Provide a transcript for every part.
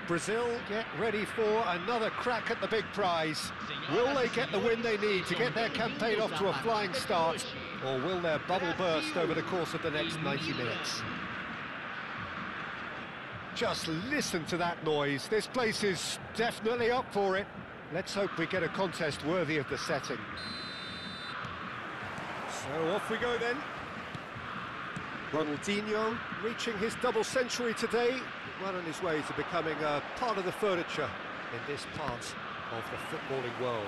Brazil get ready for another crack at the big prize. Will they get the win they need to get their campaign off to a flying start, or will their bubble burst over the course of the next 90 minutes? Just listen to that noise. This place is definitely up for it. Let's hope we get a contest worthy of the setting. So off we go then. Ronaldinho reaching his double century today, well on his way to becoming a part of the furniture in this part of the footballing world.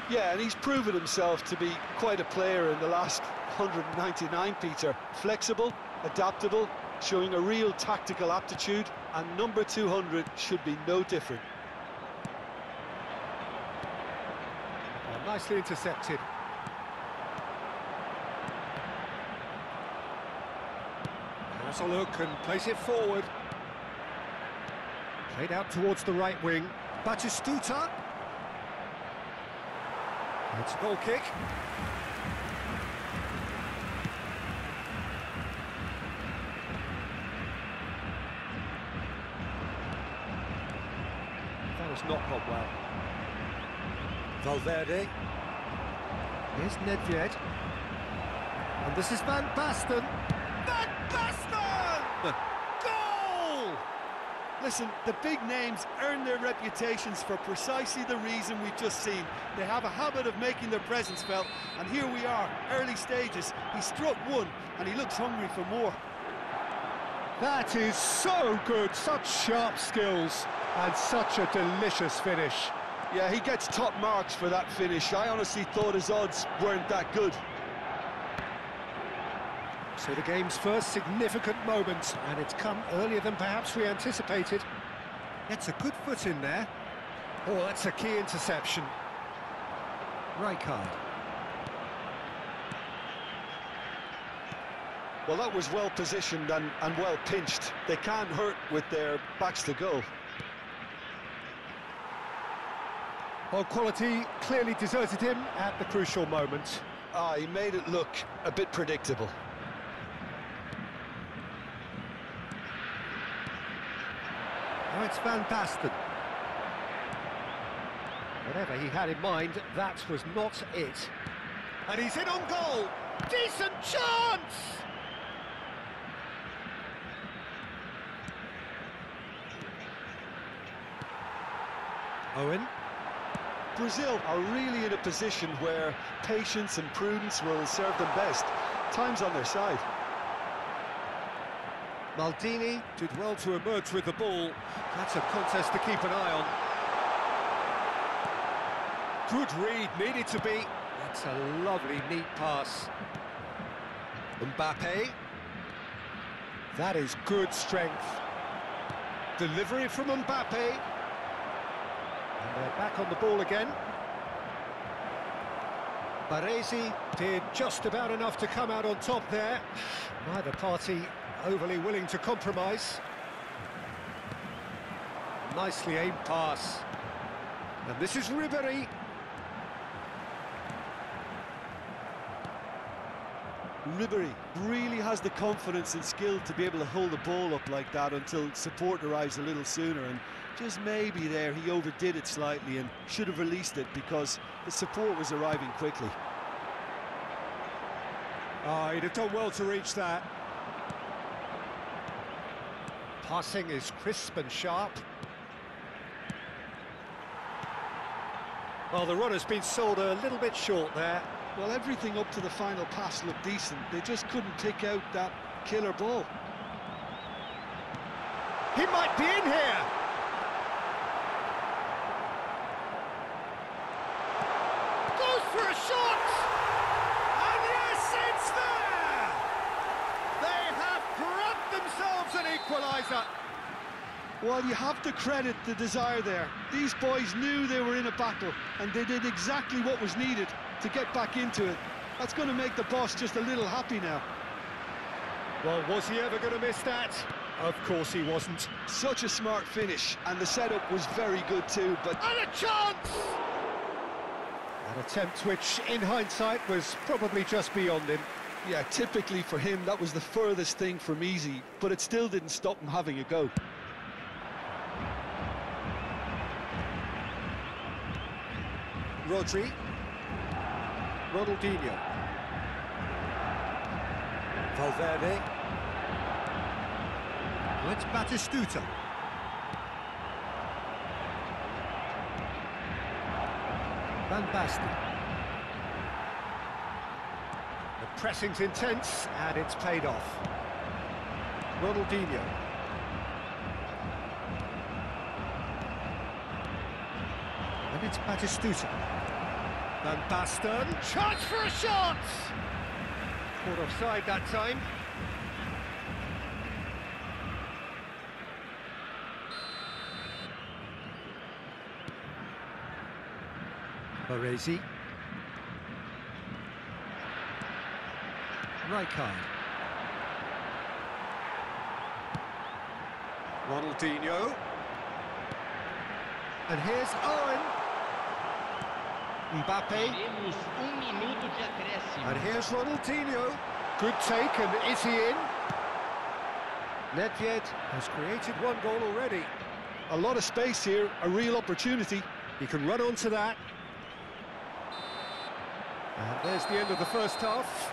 Yeah, and he's proven himself to be quite a player in the last 199, Peter. Flexible, adaptable, showing a real tactical aptitude, and number 200 should be no different. Well, nicely intercepted. Has a look and plays it forward. Played out towards the right wing. Batistuta. It's a goal kick. That has not gone well. Valverde. Here's Nedved. And this is Van Basten. Van Basten! Goal! Listen, the big names earn their reputations for precisely the reason we've just seen. They have a habit of making their presence felt, and here we are, early stages. He struck one, and he looks hungry for more. That is so good, such sharp skills, and such a delicious finish. Yeah, he gets top marks for that finish. I honestly thought his odds weren't that good. So the game's first significant moment, and it's come earlier than perhaps we anticipated. It's a good foot in there. Oh, that's a key interception. Right card. Well, that was well positioned and well pinched. They can't hurt with their backs to goal. Well, quality clearly deserted him at the crucial moment. He made it look a bit predictable. Now it's Van Basten. Whatever he had in mind, that was not it. And he's in on goal! Decent chance! Owen. Brazil are really in a position where patience and prudence will serve them best. Time's on their side. Maldini did well to emerge with the ball. That's a contest to keep an eye on. Good read, needed to be. That's a lovely, neat pass. Mbappe. That is good strength. Delivery from Mbappe. And they're back on the ball again. Baresi did just about enough to come out on top there. Neither party overly willing to compromise. Nicely aimed pass. And this is Ribery. Ribery really has the confidence and skill to be able to hold the ball up like that until support arrives a little sooner, and just maybe there he overdid it slightly and should have released it because the support was arriving quickly. He'd have done well to reach that. Passing is crisp and sharp. Well, the run has been sold a little bit short there. Well, everything up to the final pass looked decent. They just couldn't pick out that killer ball. He might be in here! Goes for a shot! And yes, it's there! They have grabbed themselves an equaliser. Well, you have to credit the desire there. These boys knew they were in a battle, and they did exactly what was needed to get back into it. That's going to make the boss just a little happy now. Well, was he ever going to miss that? Of course he wasn't. Such a smart finish, and the setup was very good too, but... And a chance! An attempt which, in hindsight, was probably just beyond him. Yeah, typically for him, that was the furthest thing from easy, but it still didn't stop him having a go. Rodri. Ronaldinho. Valverde. It's Batistuta. Van Basten. The pressing's intense, and it's paid off. Ronaldinho. And it's Batistuta. Van Basten. Chance for a shot! Caught offside that time. Baresi. Rijkaard. Ronaldinho. And here's Owen. Mbappe. And here's Ronaldinho. Good take, and is he in? Nedved has created one goal already. A lot of space here, a real opportunity. He can run onto that. And there's the end of the first half.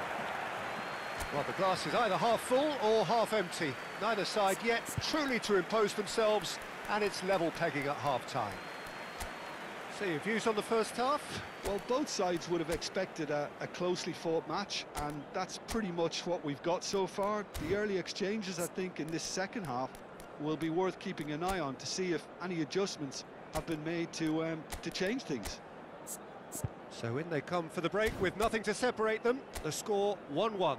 Well, the glass is either half full or half empty. Neither side yet truly to impose themselves, and it's level pegging at half-time. So your views on the first half? Well, both sides would have expected a closely fought match, and that's pretty much what we've got so far. The early exchanges, I think, in this second half will be worth keeping an eye on to see if any adjustments have been made to change things. So in they come for the break with nothing to separate them. The score 1-1.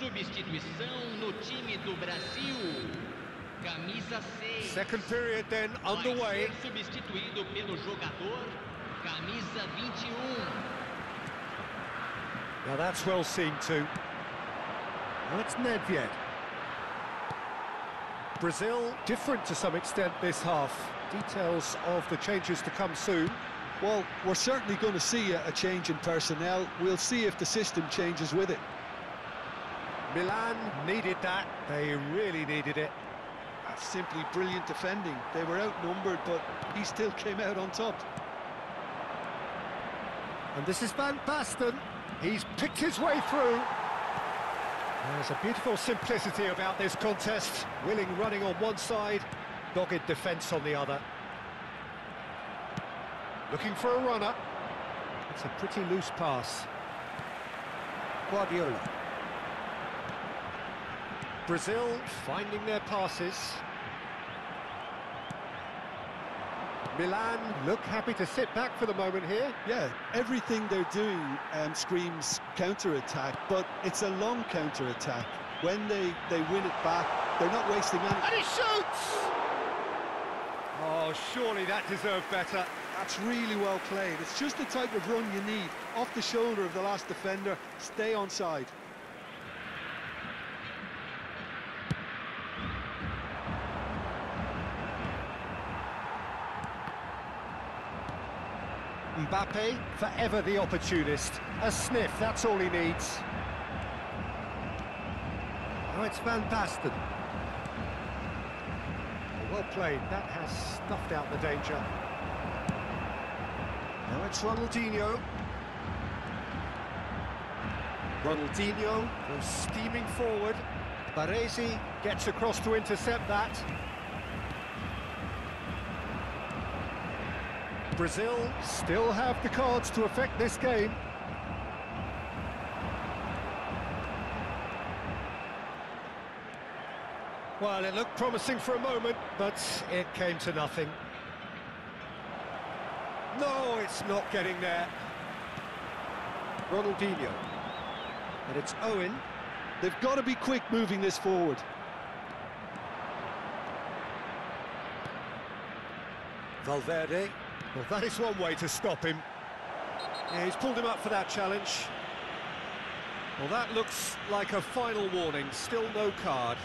Substituição no time do Brasil. Camisa 6. Second period then underway. Vai ser substituído pelo jogador camisa 21. Now that's well seen too. That's Nedved. Brazil different to some extent this half. Details of the changes to come soon. Well, we're certainly going to see a change in personnel. We'll see if the system changes with it. Milan needed that. They really needed it. That's simply brilliant defending. They were outnumbered, but he still came out on top. And this is Van Basten. He's picked his way through. There's a beautiful simplicity about this contest. Willing running on one side, dogged defence on the other. Looking for a runner. It's a pretty loose pass. Guardiola. Brazil finding their passes. Milan look happy to sit back for the moment here. Yeah, everything they're doing screams counter-attack, but it's a long counter-attack. When they win it back, they're not wasting any. And he shoots! Oh, Oh, surely that deserved better. That's really well played. It's just the type of run you need. Off the shoulder of the last defender, stay onside. Mbappe, forever the opportunist. A sniff, that's all he needs. Oh, it's Van Basten. Well played, that has snuffed out the danger. Now it's Ronaldinho. Ronaldinho goes steaming forward. Baresi gets across to intercept that. Brazil still have the cards to affect this game. Well, it looked promising for a moment, but it came to nothing. No, it's not getting there. Ronaldinho. And it's Owen. They've got to be quick moving this forward. Valverde. Well, that is one way to stop him. Yeah, he's pulled him up for that challenge. Well, that looks like a final warning. Still no card.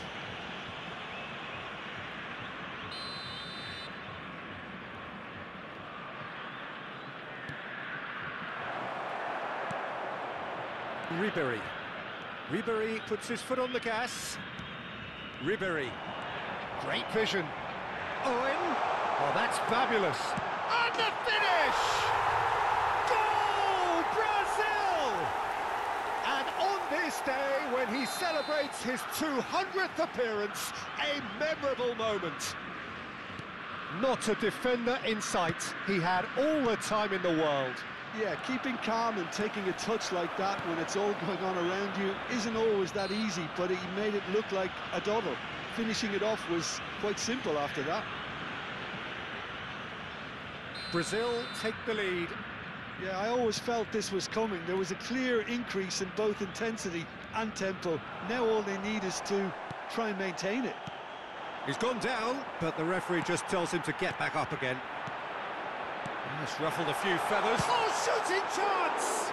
Ribéry puts his foot on the gas. Ribéry. Great vision. Owen. Oh, that's fabulous. And the finish! Goal, Brazil! And on this day, when he celebrates his 200th appearance, a memorable moment. Not a defender in sight. He had all the time in the world. Yeah, keeping calm and taking a touch like that when it's all going on around you isn't always that easy, but he made it look like a doddle. Finishing it off was quite simple after that. Brazil take the lead. Yeah, I always felt this was coming. There was a clear increase in both intensity and tempo. Now all they need is to try and maintain it. He's gone down, but the referee just tells him to get back up again. It's ruffled a few feathers. Oh, shooting chance!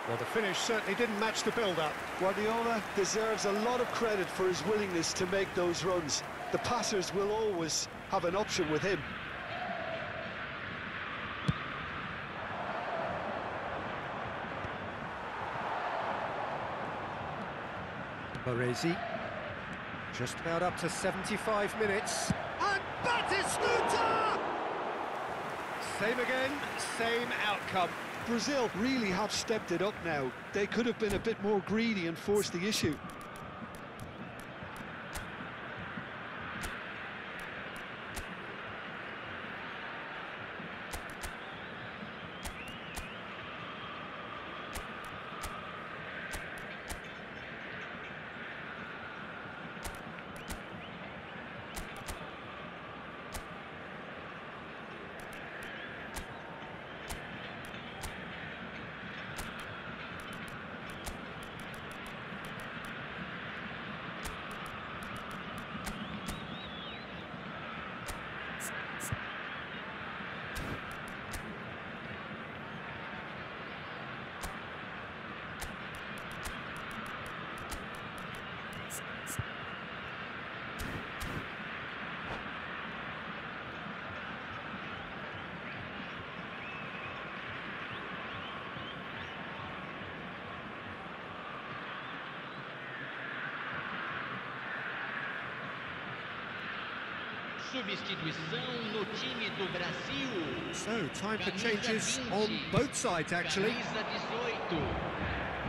Well, the finish certainly didn't match the build-up. Guardiola deserves a lot of credit for his willingness to make those runs. The passers will always have an option with him. Baresi, just about up to 75 minutes. And Batistuta! Same again, same outcome. Brazil really have stepped it up now. They could have been a bit more greedy and forced the issue. Substituição no time do Brasil. So, time for changes on both sides, actually. Camisa 18.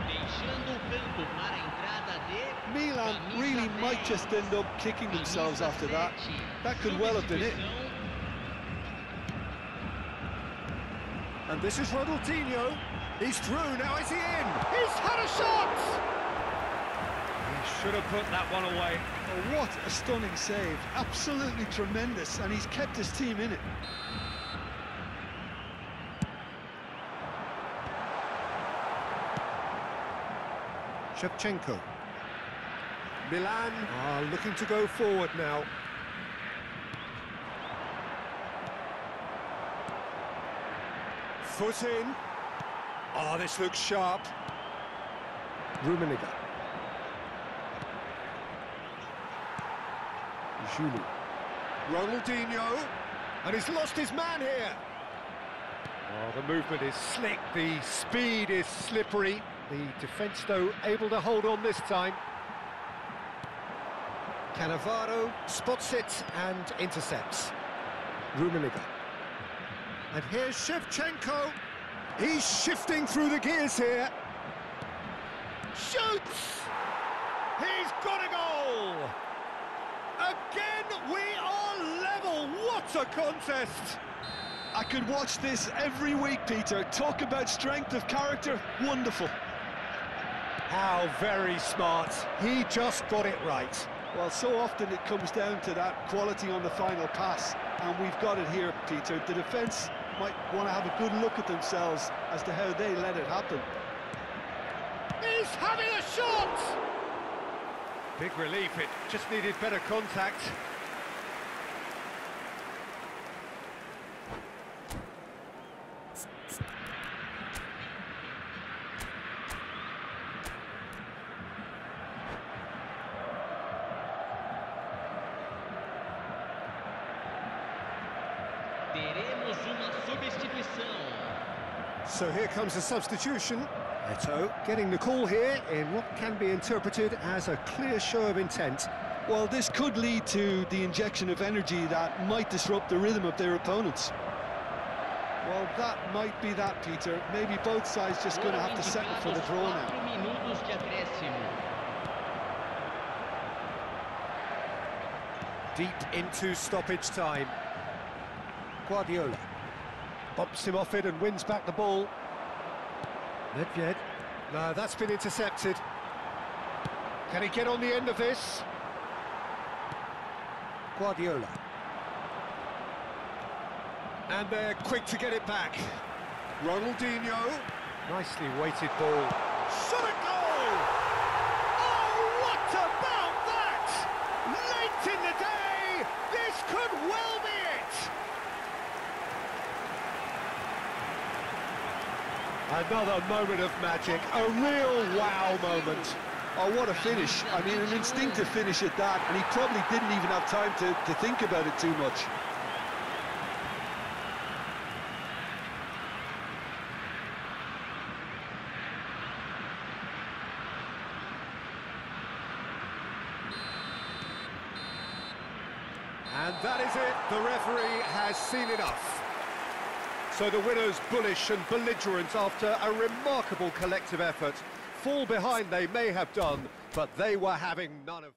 Deixando o campo para a entrada de Milan really might just end up kicking themselves after that. That could well have been it. And this is Ronaldinho. He's through, now is he in? He's had a shot! He should have put that one away. Oh, what a stunning save. Absolutely tremendous, and he's kept his team in it. Shevchenko. Milan are looking to go forward now. Foot in. Oh, this looks sharp. Rummenigge. Julu. Ronaldinho. And he's lost his man here. Oh, the movement is slick, the speed is slippery. The defence, though, able to hold on this time. Cannavaro spots it and intercepts. Rummenigge. And here's Shevchenko. He's shifting through the gears here. Shoots! He's got a goal! Again, we are level. What a contest! I could watch this every week, Peter. Talk about strength of character. Wonderful. How very smart. He just got it right. Well, so often it comes down to that quality on the final pass, and we've got it here, Peter. The defence might want to have a good look at themselves as to how they let it happen. He's having a shot! Big relief, it just needed better contact. Teremos uma substituição. So here comes a substitution. Eto getting the call here in what can be interpreted as a clear show of intent. Well, this could lead to the injection of energy that might disrupt the rhythm of their opponents. Well, that might be that, Peter. Maybe both sides just going to have to settle for the draw now. 4 minutos de acréscimo. Deep into stoppage time. Guardiola bumps him off it and wins back the ball. Nedved. No, that's been intercepted. Can he get on the end of this? Guardiola. And they're quick to get it back. Ronaldinho. Nicely weighted ball. Shot a goal! Oh, what about that? Late in the day, this could well be it. Another moment of magic, a real wow moment. Oh, what a finish. I mean, an instinctive finish at that, and he probably didn't even have time to think about it too much. And that is it, the referee has seen enough. So the winners, bullish and belligerent after a remarkable collective effort. Fall behind they may have done, but they were having none of...